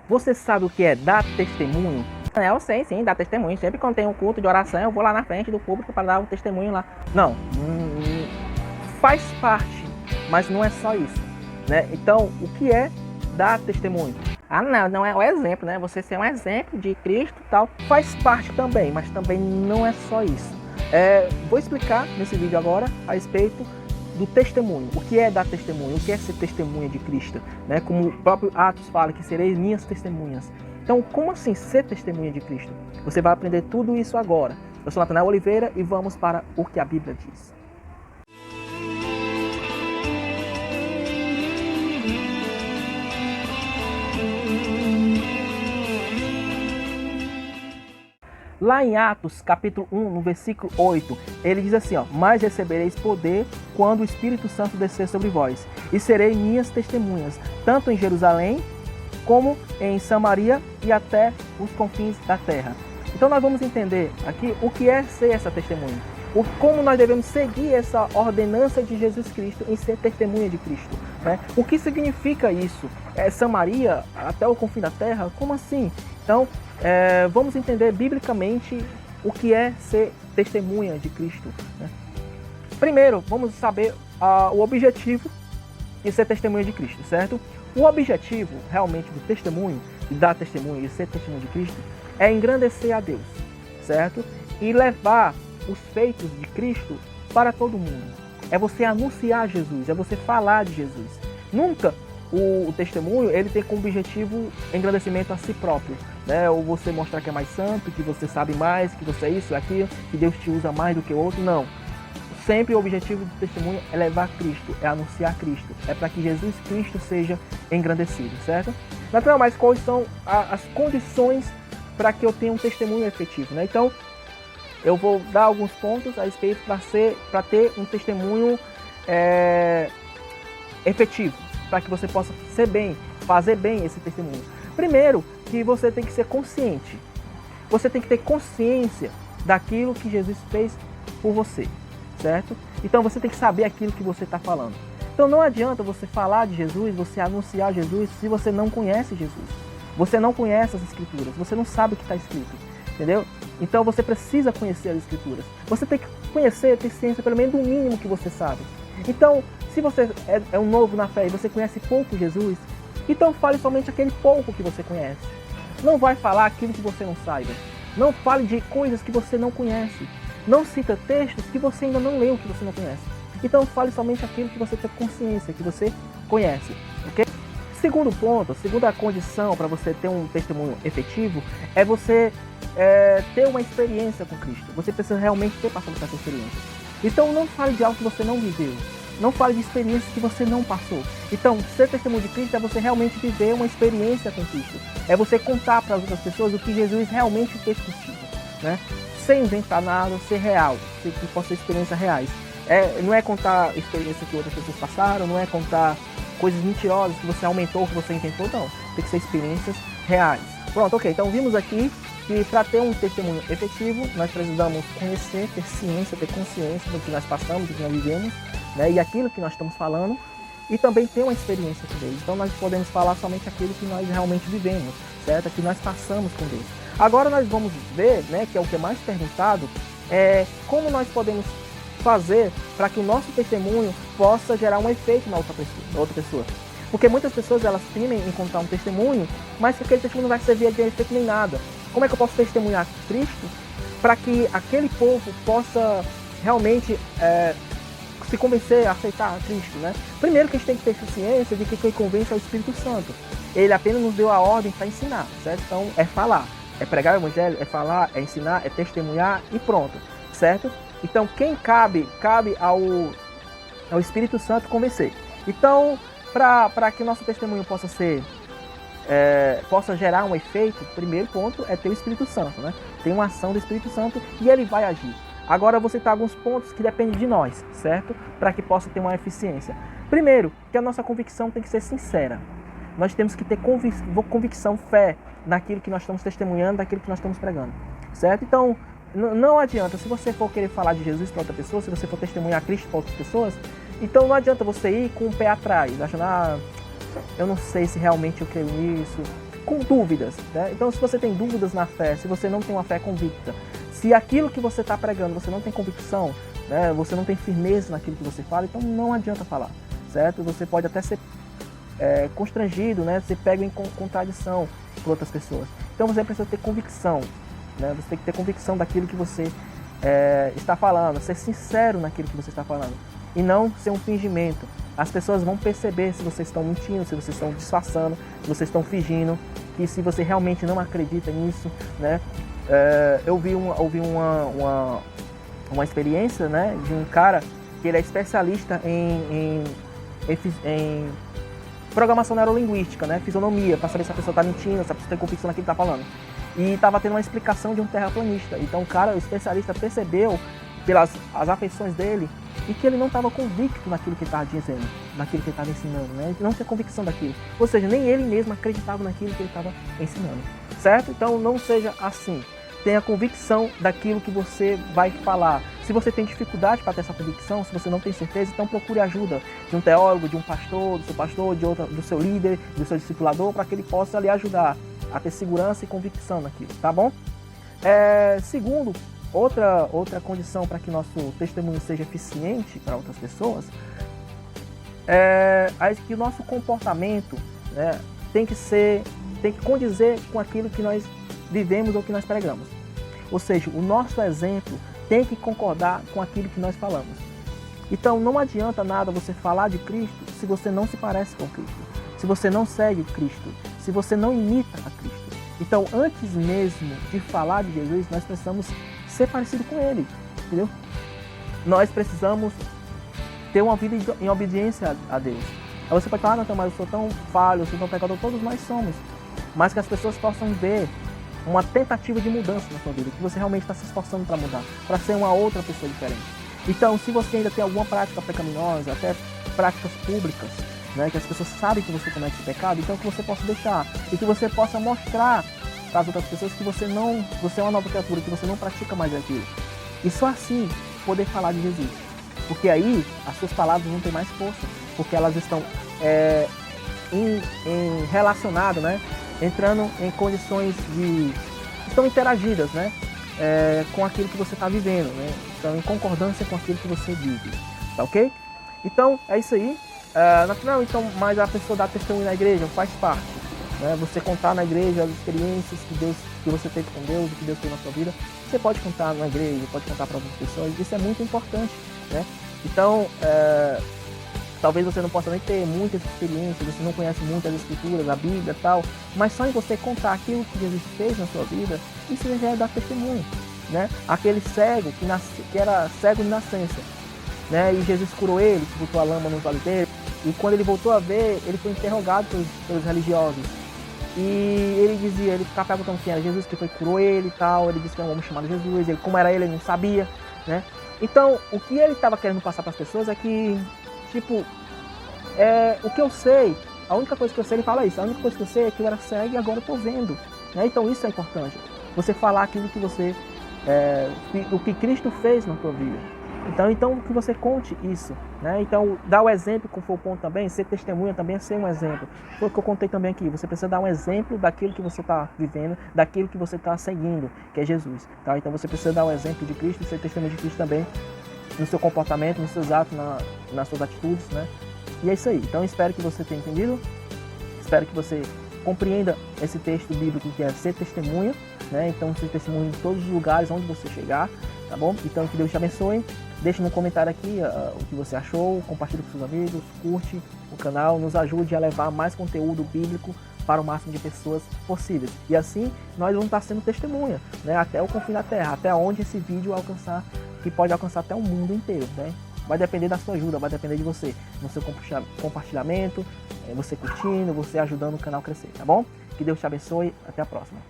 Você sabe o que é dar testemunho? Eu sei, sim, dar testemunho. Sempre quando tem um culto de oração, eu vou lá na frente do público para dar um testemunho lá. Não, faz parte, mas não é só isso, né? Então, o que é dar testemunho? Não é o exemplo, né? Você ser um exemplo de Cristo e tal, faz parte também, mas também não é só isso. Vou explicar nesse vídeo agora a respeito do testemunho. O que é dar testemunho? O que é ser testemunha de Cristo? Né? Como o próprio Atos fala, que sereis minhas testemunhas. Então, como assim ser testemunha de Cristo? Você vai aprender tudo isso agora. Eu sou Natanael Oliveira e vamos para o que a Bíblia diz. Lá em Atos, capítulo 1, no versículo 8, ele diz assim, mas recebereis poder quando o Espírito Santo descer sobre vós, e sereis minhas testemunhas, tanto em Jerusalém, como em Samaria e até os confins da terra. Então nós vamos entender aqui o que é ser essa testemunha, como nós devemos seguir essa ordenança de Jesus Cristo em ser testemunha de Cristo. Né? O que significa isso? Samaria até o confim da terra? Como assim? Então, vamos entender biblicamente o que é ser testemunha de Cristo. Né? Primeiro, vamos saber o objetivo de ser testemunha de Cristo, certo? O objetivo realmente do testemunho, de dar testemunho, de ser testemunha de Cristo, é engrandecer a Deus, certo? E levar os feitos de Cristo para todo mundo. É você anunciar Jesus, é você falar de Jesus. Nunca o testemunho ele tem como objetivo engrandecimento a si próprio, né? Ou você mostrar que é mais santo, que você sabe mais, que você é isso, aquilo, que Deus te usa mais do que o outro. Não. Sempre o objetivo do testemunho é levar Cristo, é anunciar Cristo, é para que Jesus Cristo seja engrandecido, certo? Mas quais são as condições para que eu tenha um testemunho efetivo, né? Então, eu vou dar alguns pontos a respeito para ter um testemunho efetivo, para que você possa fazer bem esse testemunho. Primeiro, que você tem que ser consciente. Você tem que ter consciência daquilo que Jesus fez por você, certo? Então você tem que saber aquilo que você está falando. Então não adianta você falar de Jesus, você anunciar Jesus, se você não conhece Jesus. Você não conhece as Escrituras, você não sabe o que está escrito, entendeu? Então você precisa conhecer as Escrituras. Você tem que conhecer, ter ciência, pelo menos do mínimo que você sabe. Então, se você é um novo na fé e você conhece pouco Jesus, então fale somente aquele pouco que você conhece. Não vai falar aquilo que você não saiba. Não fale de coisas que você não conhece. Não cita textos que você ainda não leu, que você não conhece. Então fale somente aquilo que você tem consciência, que você conhece, ok? Segundo ponto, segunda condição para você ter um testemunho efetivo é você ter uma experiência com Cristo. Você precisa realmente ter passado por essa experiência. Então não fale de algo que você não viveu. Não fale de experiências que você não passou. Então, ser testemunho de Cristo é você realmente viver uma experiência com Cristo. É você contar para as outras pessoas o que Jesus realmente fez contigo, né? Sem inventar nada, ser real, que possa ser experiências reais. Não é contar experiências que outras pessoas passaram, não é contar coisas mentirosas que você aumentou, que você inventou, não. Tem que ser experiências reais. Pronto, ok. Então vimos aqui que para ter um testemunho efetivo, nós precisamos conhecer, ter ciência, ter consciência do que nós passamos, do que nós vivemos, né? E aquilo que nós estamos falando, e também ter uma experiência com Deus. Então nós podemos falar somente aquilo que nós realmente vivemos, certo? Que nós passamos com Deus. Agora nós vamos ver, né, que é o que é mais perguntado, como nós podemos fazer para que o nosso testemunho possa gerar um efeito na outra pessoa. Porque muitas pessoas elas temem em contar um testemunho, mas que aquele testemunho não vai servir de efeito nem nada. Como é que eu posso testemunhar Cristo para que aquele povo possa realmente se convencer a aceitar a Cristo, né? Primeiro que a gente tem que ter ciência de que quem convence é o Espírito Santo. Ele apenas nos deu a ordem para ensinar, certo? Então é falar, é pregar o Evangelho, é falar, é ensinar, é testemunhar e pronto, certo? Então quem cabe ao Espírito Santo convencer. Então, para que o nosso testemunho possa gerar um efeito, o primeiro ponto é ter o Espírito Santo, né? Tem uma ação do Espírito Santo e ele vai agir. Agora eu vou citar alguns pontos que dependem de nós, certo? Para que possa ter uma eficiência. Primeiro, que a nossa convicção tem que ser sincera. Nós temos que ter convicção, fé naquilo que nós estamos testemunhando, naquilo que nós estamos pregando, certo? Então, não adianta, se você for querer falar de Jesus para outra pessoa, se você for testemunhar Cristo para outras pessoas, então não adianta você ir com o pé atrás, achando, eu não sei se realmente eu creio nisso, com dúvidas, né? Então, se você tem dúvidas na fé, se você não tem uma fé convicta, se aquilo que você está pregando você não tem convicção, né? Você não tem firmeza naquilo que você fala, então não adianta falar, certo? Você pode até ser constrangido, né? Ser pego em contradição por outras pessoas. Então você precisa ter convicção, né? Você tem que ter convicção daquilo que você está falando, ser sincero naquilo que você está falando e não ser um fingimento. As pessoas vão perceber se vocês estão mentindo, se vocês estão disfarçando, se vocês estão fingindo, e se você realmente não acredita nisso, né? Eu vi uma experiência, né, de um cara que ele é especialista em programação neurolinguística, né, fisionomia, para saber se a pessoa está mentindo, se a pessoa tem convicção naquilo que está falando. E estava tendo uma explicação de um terraplanista. Então o especialista percebeu pelas as afeições dele e que ele não estava convicto naquilo que ele estava dizendo, naquilo que ele estava ensinando, né? Ele não tinha convicção daquilo. Ou seja, nem ele mesmo acreditava naquilo que ele estava ensinando, certo? Então não seja assim. Tenha convicção daquilo que você vai falar. Se você tem dificuldade para ter essa convicção, se você não tem certeza, então procure ajuda de um teólogo, de um pastor, do seu pastor, do seu líder, do seu discipulador, para que ele possa lhe ajudar a ter segurança e convicção naquilo, tá bom? Segundo, outra condição para que nosso testemunho seja eficiente para outras pessoas é que o nosso comportamento, né, tem que condizer com aquilo que nós vivemos ou que nós pregamos. Ou seja, o nosso exemplo tem que concordar com aquilo que nós falamos. Então não adianta nada você falar de Cristo se você não se parece com Cristo, se você não segue Cristo, se você não imita a Cristo. Então antes mesmo de falar de Jesus, nós precisamos ser parecido com Ele, entendeu? Nós precisamos ter uma vida em obediência a Deus. Aí você pode falar, não, mas eu sou tão falho, eu sou tão pecador, todos nós somos. Mas que as pessoas possam ver uma tentativa de mudança na sua vida, que você realmente está se esforçando para mudar, para ser uma outra pessoa diferente. Então, se você ainda tem alguma prática pecaminosa, até práticas públicas, né, que as pessoas sabem que você comete pecado, então que você possa deixar e que você possa mostrar para as outras pessoas que você é uma nova criatura, que você não pratica mais aquilo. E só assim poder falar de Jesus. Porque aí as suas palavras não têm mais força, porque elas estão relacionadas, né? Entrando em condições estão interagidas, né? Com aquilo que você está vivendo, né? Estão em concordância com aquilo que você vive, tá ok? Então, é isso aí. No final, então, mas a pessoa dá testemunho na igreja faz parte, né? Você contar na igreja as experiências que você teve com Deus, o que Deus fez na sua vida, você pode contar na igreja, pode contar para outras pessoas, isso é muito importante, né? Então, talvez você não possa nem ter muitas experiências, você não conhece muitas escrituras, a Bíblia e tal, mas só em você contar aquilo que Jesus fez na sua vida, isso já é dar testemunho, né? Aquele cego que era cego de nascença, né? E Jesus curou ele, botou a lama nos olhos dele, e quando ele voltou a ver, ele foi interrogado pelos religiosos. E ele ficava perguntando quem era Jesus, que curou ele e tal, ele disse que era um homem chamado Jesus, como era ele não sabia, né? Então, o que ele estava querendo passar para as pessoas é que, tipo, o que eu sei, a única coisa que eu sei, ele fala isso, a única coisa que eu sei é que eu era cego e agora eu estou vendo, né? Então isso é importante, você falar aquilo que você, o que Cristo fez na tua vida. Então que você conte isso, né? Então dá o exemplo, como foi o ponto também, ser testemunha também é ser um exemplo. Foi o que eu contei também aqui, você precisa dar um exemplo daquilo que você está vivendo, daquilo que você está seguindo, que é Jesus, tá? Então você precisa dar um exemplo de Cristo e ser testemunha de Cristo também no seu comportamento, nos seus atos, nas suas atitudes, né? E é isso aí. Então espero que você tenha entendido, espero que você compreenda esse texto bíblico que é ser testemunha, né? Então ser testemunha em todos os lugares onde você chegar, tá bom? Então que Deus te abençoe. Deixe no comentário aqui o que você achou, compartilhe com seus amigos, curte o canal, nos ajude a levar mais conteúdo bíblico para o máximo de pessoas possíveis. E assim nós vamos estar sendo testemunha, né? Até o confim da terra, até onde esse vídeo alcançar, que pode alcançar até o mundo inteiro, né? Vai depender da sua ajuda, vai depender de você, no seu compartilhamento, você curtindo, você ajudando o canal a crescer, tá bom? Que Deus te abençoe, até a próxima.